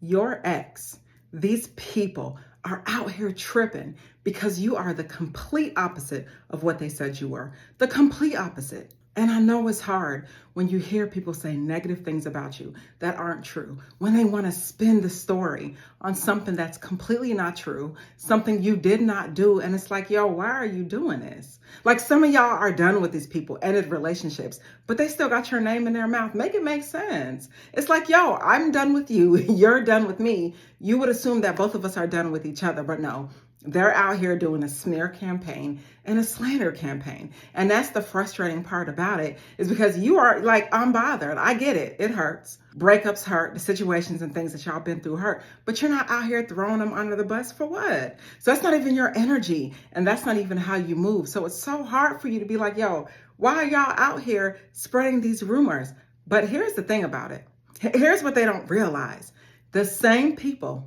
Your ex, these people are out here tripping because you are the complete opposite of what they said you were. The complete opposite. And I know it's hard when you hear people say negative things about you that aren't true, when they want to spin the story on something that's completely not true, something you did not do. And it's like, yo, why are you doing this? Like, some of y'all are done with these people, ended relationships, but they still got your name in their mouth. Make it make sense. It's like, yo, I'm done with you. You're done with me. You would assume that both of us are done with each other, but no. They're out here doing a smear campaign and a slander campaign. And that's the frustrating part about it, is because you are like, I'm bothered. I get it. It hurts. Breakups hurt. The situations and things that y'all been through hurt. But you're not out here throwing them under the bus for what? So that's not even your energy. And that's not even how you move. So it's so hard for you to be like, yo, why are y'all out here spreading these rumors? But here's the thing about it. Here's what they don't realize. The same people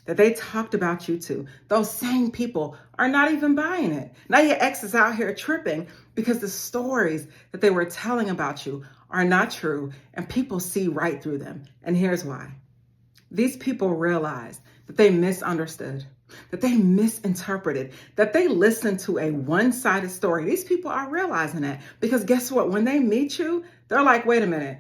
that they talked about you to, those same people are not even buying it. Now your ex is out here tripping because the stories that they were telling about you are not true, and people see right through them. And here's why. These people realize that they misunderstood, that they misinterpreted, that they listened to a one-sided story. These people are realizing that because guess what? When they meet you, they're like, wait a minute,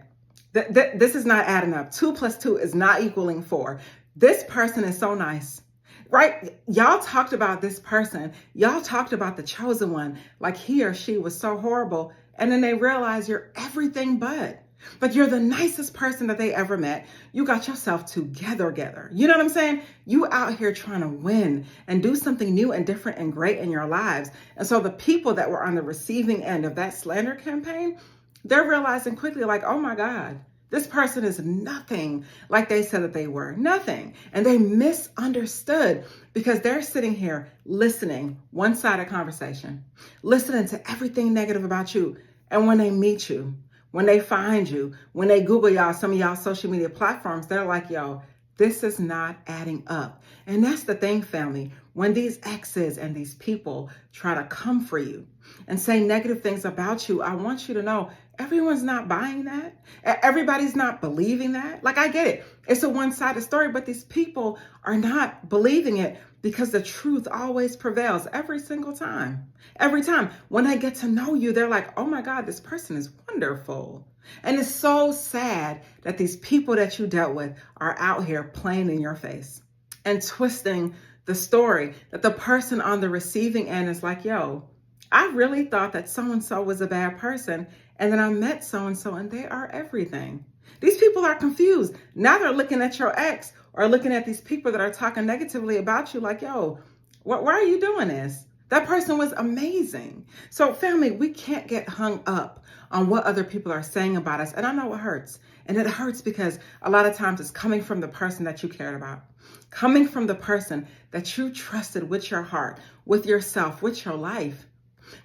this is not adding up. 2 + 2 is not equaling 4. This person is so nice, right? Y'all talked about this person. Y'all talked about the chosen one, like he or she was so horrible. And then they realize you're everything but. Like, you're the nicest person that they ever met. You got yourself together. You know what I'm saying? You out here trying to win and do something new and different and great in your lives. And so the people that were on the receiving end of that slander campaign, they're realizing quickly, like, oh my God, this person is nothing like they said that they were. Nothing. And they misunderstood because they're sitting here listening, one-sided conversation, listening to everything negative about you. And when they meet you, when they find you, when they Google y'all, some of y'all social media platforms, they're like, yo, this is not adding up. And that's the thing, family. When these exes and these people try to come for you and say negative things about you, I want you to know everyone's not buying that. Everybody's not believing that. Like, I get it. It's a one-sided story, but these people are not believing it because the truth always prevails every single time. Every time. When they get to know you, they're like, oh my God, this person is wonderful. And it's so sad that these people that you dealt with are out here playing in your face and twisting the story, that the person on the receiving end is like, yo, I really thought that so-and-so was a bad person. And then I met so-and-so and they are everything. These people are confused. Now they're looking at your ex or looking at these people that are talking negatively about you like, yo, why are you doing this? That person was amazing. So family, we can't get hung up on what other people are saying about us. And I know it hurts. And it hurts because a lot of times it's coming from the person that you cared about, coming from the person that you trusted with your heart, with yourself, with your life,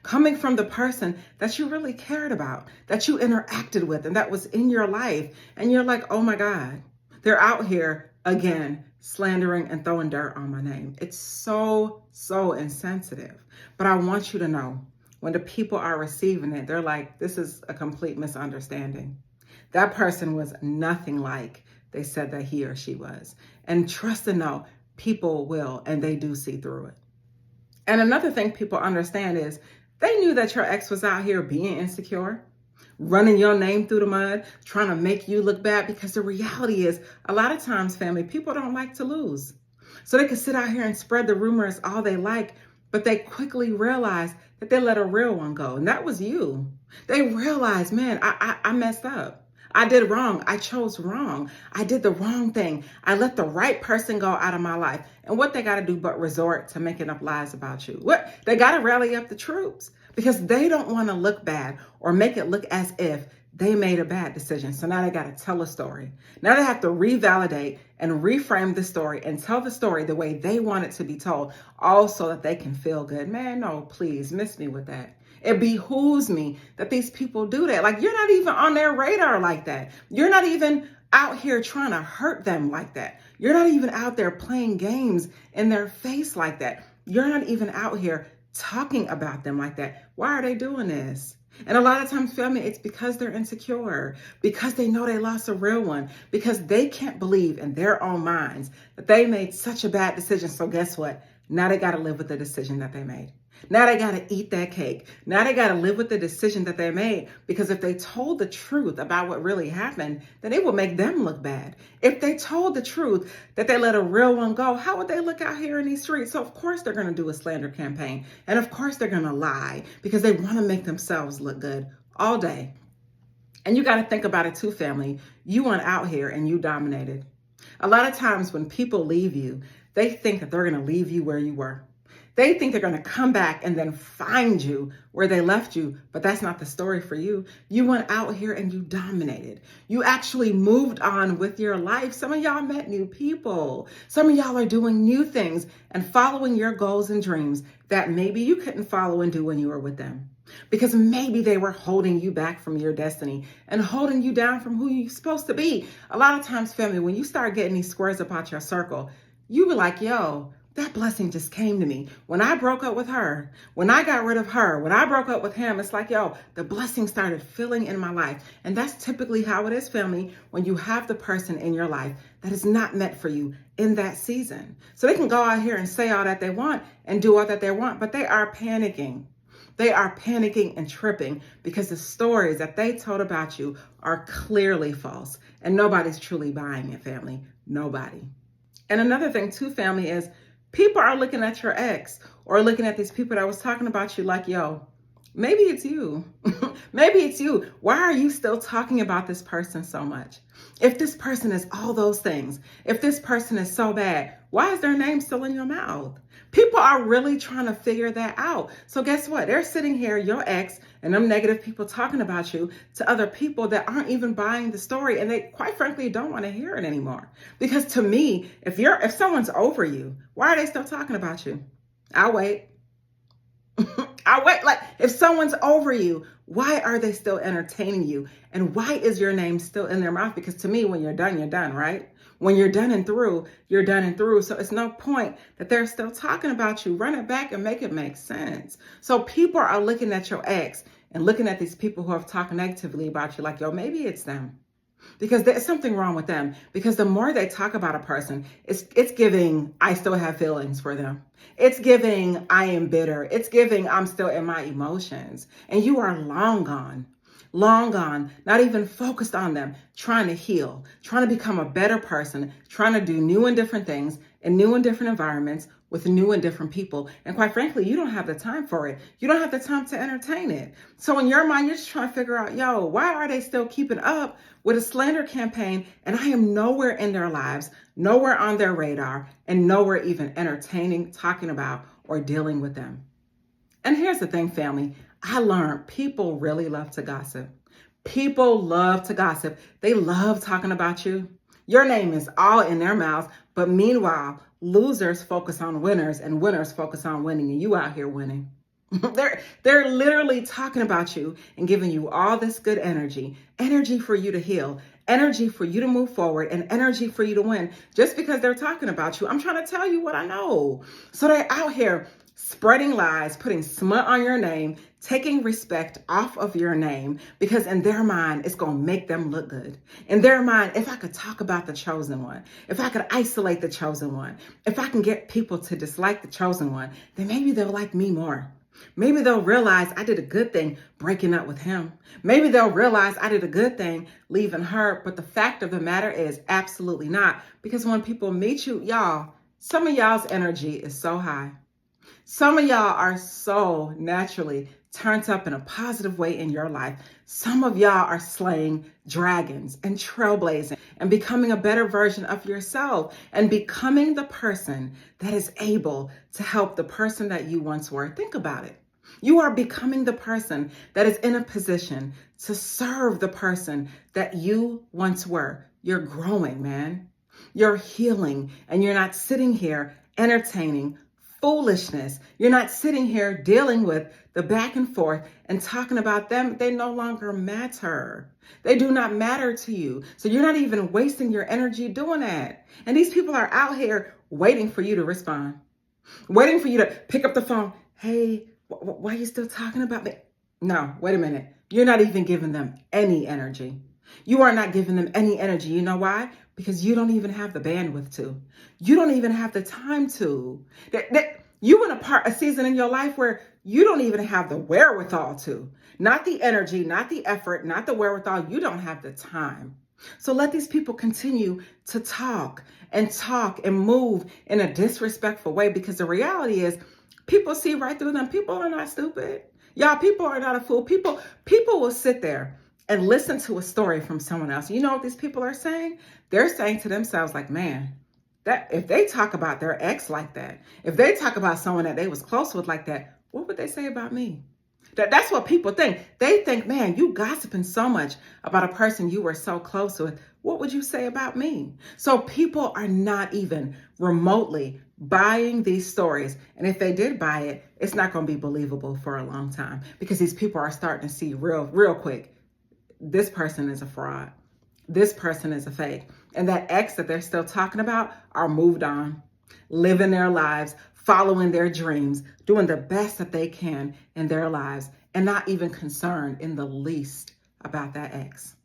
coming from the person that you really cared about, that you interacted with, and that was in your life. And you're like, oh my God, they're out here again, slandering and throwing dirt on my name. It's so insensitive. But I want you to know, when the people are receiving it, they're like, this is a complete misunderstanding. That person was nothing like they said that he or she was. And trust and know, people will, and they do see through it. And another thing people understand is they knew that your ex was out here being insecure, running your name through the mud, trying to make you look bad, because the reality is a lot of times, family, people don't like to lose. So they can sit out here and spread the rumors all they like, but they quickly realize that they let a real one go. And that was you. They realized, man, I messed up. I did wrong. I chose wrong. I did the wrong thing. I let the right person go out of my life. And what they got to do but resort to making up lies about you. What? They got to rally up the troops because they don't want to look bad or make it look as if they made a bad decision. So now they got to tell a story. Now they have to revalidate and reframe the story and tell the story the way they want it to be told, all so that they can feel good. Man, no, please miss me with that. It behooves me that these people do that. Like, you're not even on their radar like that. You're not even out here trying to hurt them like that. You're not even out there playing games in their face like that. You're not even out here talking about them like that. Why are they doing this? And a lot of times, family, it's because they're insecure, because they know they lost a real one, because they can't believe in their own minds that they made such a bad decision. So guess what? Now they got to live with the decision that they made. Now they got to eat that cake. Now they got to live with the decision that they made, because if they told the truth about what really happened, then it would make them look bad. If they told the truth that they let a real one go, how would they look out here in these streets? So of course they're going to do a slander campaign. And of course they're going to lie, because they want to make themselves look good all day. And you got to think about it too, family. You went out here and you dominated. A lot of times when people leave you, they think that they're going to leave you where you were. They think they're going to come back and then find you where they left you, but that's not the story for you. You went out here and you dominated. You actually moved on with your life. Some of y'all met new people. Some of y'all are doing new things and following your goals and dreams that maybe you couldn't follow and do when you were with them. Because maybe they were holding you back from your destiny and holding you down from who you're supposed to be. A lot of times, family, when you start getting these squares up out your circle, you be like, yo, that blessing just came to me. When I broke up with her, when I got rid of her, when I broke up with him, it's like, yo, the blessing started filling in my life. And that's typically how it is, family, when you have the person in your life that is not meant for you in that season. So they can go out here and say all that they want and do all that they want, but they are panicking. They are panicking and tripping because the stories that they told about you are clearly false. And nobody's truly buying it, family. Nobody. And another thing too, family, is people are looking at your ex or looking at these people that was talking about you like, yo, maybe it's you. Maybe it's you. Why are you still talking about this person so much? If this person is all those things, if this person is so bad, why is their name still in your mouth? People are really trying to figure that out. So guess what? They're sitting here, your ex and them negative people talking about you to other people that aren't even buying the story. And they, quite frankly, don't want to hear it anymore. Because to me, if someone's over you, why are they still talking about you? I'll wait. I'll wait. Like, if someone's over you, why are they still entertaining you? And why is your name still in their mouth? Because to me, when you're done, right? When you're done and through, you're done and through. So it's no point that they're still talking about you. Run it back and make it make sense. So people are looking at your ex and looking at these people who have talked negatively about you like, yo, maybe it's them. Because there's something wrong with them. Because the more they talk about a person, it's giving, I still have feelings for them. It's giving, I am bitter. It's giving, I'm still in my emotions. And you are long gone, not even focused on them, trying to heal, trying to become a better person, trying to do new and different things in new and different environments with new and different people. And quite frankly, you don't have the time for it. You don't have the time to entertain it. So in your mind, you're just trying to figure out, yo, why are they still keeping up with a slander campaign? And I am nowhere in their lives, nowhere on their radar, and nowhere even entertaining, talking about, or dealing with them. And here's the thing, family. I learned people really love to gossip. People love to gossip. They love talking about you. Your name is all in their mouths, but meanwhile, losers focus on winners and winners focus on winning, and you out here winning. They're literally talking about you and giving you all this good energy for you to heal, energy for you to move forward, and energy for you to win. Just because they're talking about you, I'm trying to tell you what I know. So they're out here spreading lies, putting smut on your name, taking respect off of your name, because in their mind, it's going to make them look good. In their mind, if I could talk about the chosen one, if I could isolate the chosen one, if I can get people to dislike the chosen one, then maybe they'll like me more. Maybe they'll realize I did a good thing breaking up with him. Maybe they'll realize I did a good thing leaving her. But the fact of the matter is absolutely not. Because when people meet you, y'all, some of y'all's energy is so high. Some of y'all are so naturally turned up in a positive way in your life. Some of y'all are slaying dragons and trailblazing and becoming a better version of yourself and becoming the person that is able to help the person that you once were. Think about it. You are becoming the person that is in a position to serve the person that you once were. You're growing, man. You're healing, and you're not sitting here entertaining foolishness. You're not sitting here dealing with the back and forth and talking about them. They no longer matter. They do not matter to you. So you're not even wasting your energy doing that. And these people are out here waiting for you to respond, waiting for you to pick up the phone. Hey, why are you still talking about me? No, wait a minute. You're not even giving them any energy. You are not giving them any energy. You know why? Because you don't even have the bandwidth to. You don't even have the time to. You in a season in your life where you don't even have the wherewithal to. Not the energy, not the effort, not the wherewithal. You don't have the time. So let these people continue to talk and move in a disrespectful way, because the reality is people see right through them. People are not stupid. Y'all, people are not a fool. People will sit there and listen to a story from someone else. You know what these people are saying? They're saying to themselves like, man, that if they talk about their ex like that, if they talk about someone that they was close with like that, what would they say about me? That's what people think. They think, man, you gossiping so much about a person you were so close with. What would you say about me? So people are not even remotely buying these stories. And if they did buy it, it's not going to be believable for a long time, because these people are starting to see real quick, this person is a fraud. This person is a fake. And that ex that they're still talking about are moved on, living their lives, following their dreams, doing the best that they can in their lives, and not even concerned in the least about that ex.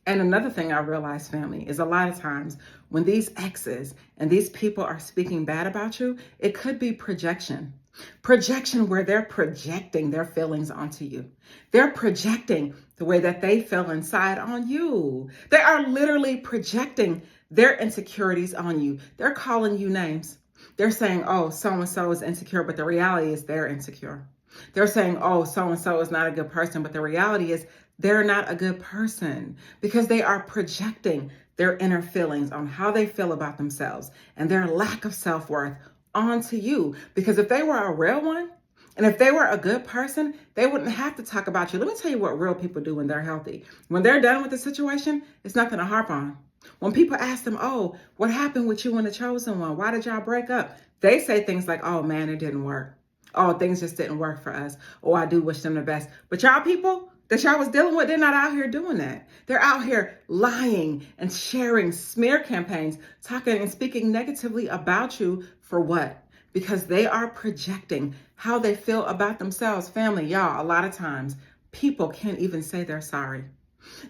And another thing I realized, family, is a lot of times when these exes and these people are speaking bad about you, it could be projection. Projection where they're projecting their feelings onto you. They're projecting the way that they feel inside on you. They are literally projecting their insecurities on you. They're calling you names. They're saying, oh, so-and-so is insecure, but the reality is they're insecure. They're saying, oh, so-and-so is not a good person, but the reality is they're not a good person, because they are projecting their inner feelings on how they feel about themselves and their lack of self-worth onto you. Because if they were a real one, and if they were a good person, they wouldn't have to talk about you. Let me tell you what real people do when they're healthy. When they're done with the situation, it's nothing to harp on. When people ask them, oh, what happened with you and the chosen one? Why did y'all break up? They say things like, oh man, it didn't work. Oh, things just didn't work for us. Oh, I do wish them the best. But y'all people that y'all was dealing with, they're not out here doing that. They're out here lying and sharing smear campaigns, talking and speaking negatively about you for what? Because they are projecting how they feel about themselves. Family, y'all, a lot of times people can't even say they're sorry.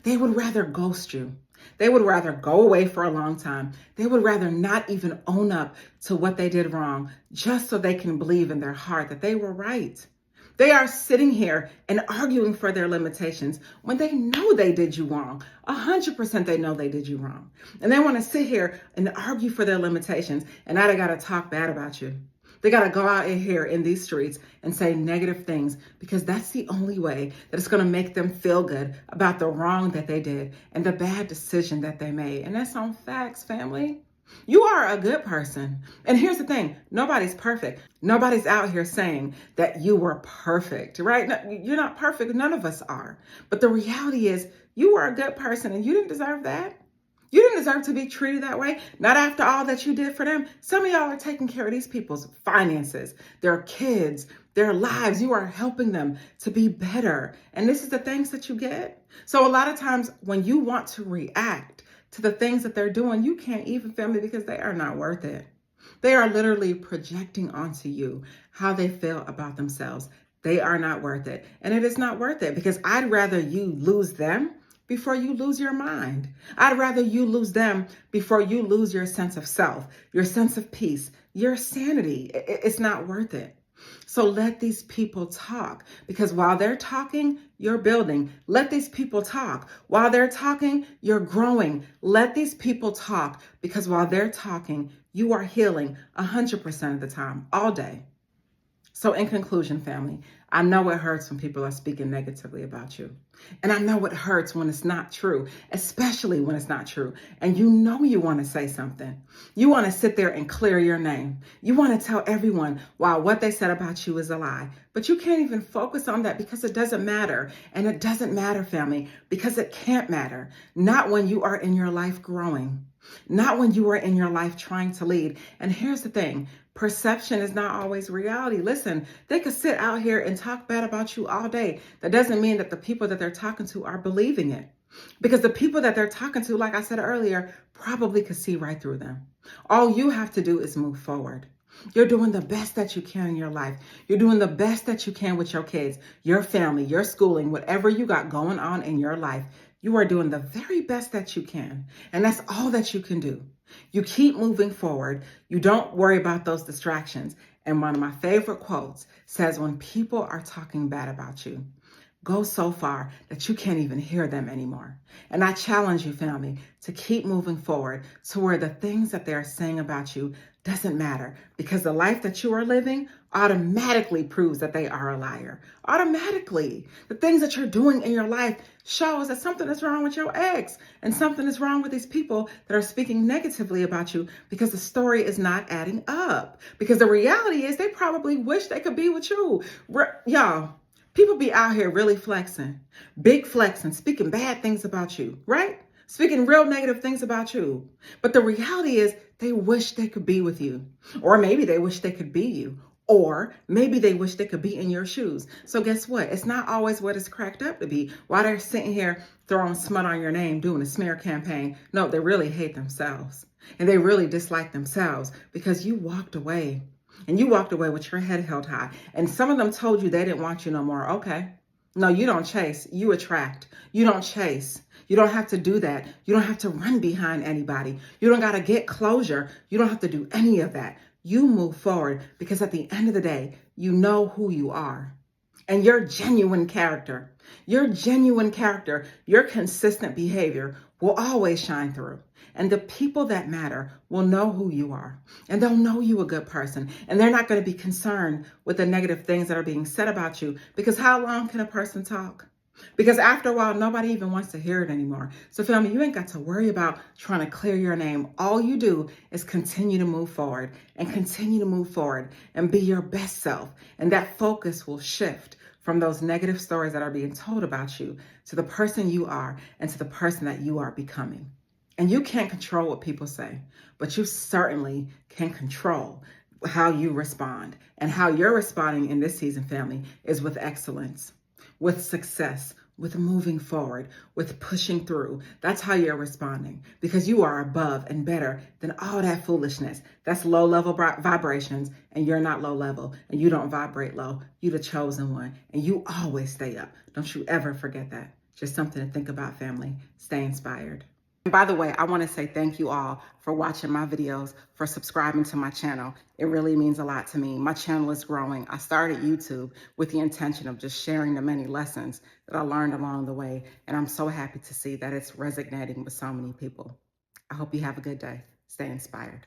They would rather ghost you. They would rather go away for a long time. They would rather not even own up to what they did wrong, just so they can believe in their heart that they were right. They are sitting here and arguing for their limitations when they know they did you wrong. 100% they know they did you wrong. And they want to sit here and argue for their limitations, and now they got to talk bad about you. They got to go out in here in these streets and say negative things, because that's the only way that it's going to make them feel good about the wrong that they did and the bad decision that they made. And that's on facts, family. You are a good person. And here's the thing. Nobody's perfect. Nobody's out here saying that you were perfect, right? No, you're not perfect. None of us are. But the reality is you were a good person, and you didn't deserve that. You didn't deserve to be treated that way. Not after all that you did for them. Some of y'all are taking care of these people's finances, their kids, their lives. You are helping them to be better. And this is the things that you get. So a lot of times when you want to react to the things that they're doing, you can't even, family, because they are not worth it. They are literally projecting onto you how they feel about themselves. They are not worth it. And it is not worth it, because I'd rather you lose them before you lose your mind. I'd rather you lose them before you lose your sense of self, your sense of peace, your sanity. It's not worth it. So let these people talk, because while they're talking, you're building. Let these people talk. While they're talking, you're growing. Let these people talk, because while they're talking, you are healing 100% of the time, all day. So in conclusion, family, I know it hurts when people are speaking negatively about you. And I know it hurts when it's not true, especially when it's not true. And you know you want to say something. You want to sit there and clear your name. You want to tell everyone why what they said about you is a lie. But you can't even focus on that, because it doesn't matter. And it doesn't matter, family, because it can't matter. Not when you are in your life growing. Not when you are in your life trying to lead. And here's the thing. Perception is not always reality. Listen, they could sit out here and talk bad about you all day. That doesn't mean that the people that they're talking to are believing it. Because the people that they're talking to, like I said earlier, probably could see right through them. All you have to do is move forward. You're doing the best that you can in your life. You're doing the best that you can with your kids, your family, your schooling, whatever you got going on in your life. You are doing the very best that you can. And that's all that you can do. You keep moving forward. You don't worry about those distractions. And one of my favorite quotes says, when people are talking bad about you, go so far that you can't even hear them anymore. And I challenge you, family, to keep moving forward to where the things that they're saying about you doesn't matter, because the life that you are living automatically proves that they are a liar. Automatically. The things that you're doing in your life shows that something is wrong with your ex and something is wrong with these people that are speaking negatively about you, because the story is not adding up. Because the reality is they probably wish they could be with you. Y'all, people be out here really flexing, big flexing, speaking bad things about you, right? Speaking real negative things about you. But the reality is they wish they could be with you. Or maybe they wish they could be you. Or maybe they wish they could be in your shoes. So guess what? It's not always what it's cracked up to be. While they're sitting here throwing smut on your name, doing a smear campaign, no, they really hate themselves. And they really dislike themselves because you walked away. And you walked away with your head held high. And some of them told you they didn't want you no more. Okay. No, you don't chase. You attract. You don't chase. You don't have to do that. You don't have to run behind anybody. You don't got to get closure. You don't have to do any of that. You move forward because at the end of the day, you know who you are. And your genuine character, your consistent behavior will always shine through. And the people that matter will know who you are. And they'll know you a good person. And they're not going to be concerned with the negative things that are being said about you. Because how long can a person talk? Because after a while, nobody even wants to hear it anymore. So family, you ain't got to worry about trying to clear your name. All you do is continue to move forward and continue to move forward and be your best self. And that focus will shift from those negative stories that are being told about you to the person you are and to the person that you are becoming. And you can't control what people say, but you certainly can control how you respond. And how you're responding in this season, family, is with excellence, with success, with moving forward, with pushing through. That's how you're responding, because you are above and better than all that foolishness. That's low level vibrations, and you're not low level, and you don't vibrate low. You're the chosen one, and you always stay up. Don't you ever forget that. Just something to think about, family. Stay inspired. And by the way, I want to say thank you all for watching my videos, for subscribing to my channel. It really means a lot to me. My channel is growing. I started YouTube with the intention of just sharing the many lessons that I learned along the way. And I'm so happy to see that it's resonating with so many people. I hope you have a good day. Stay inspired.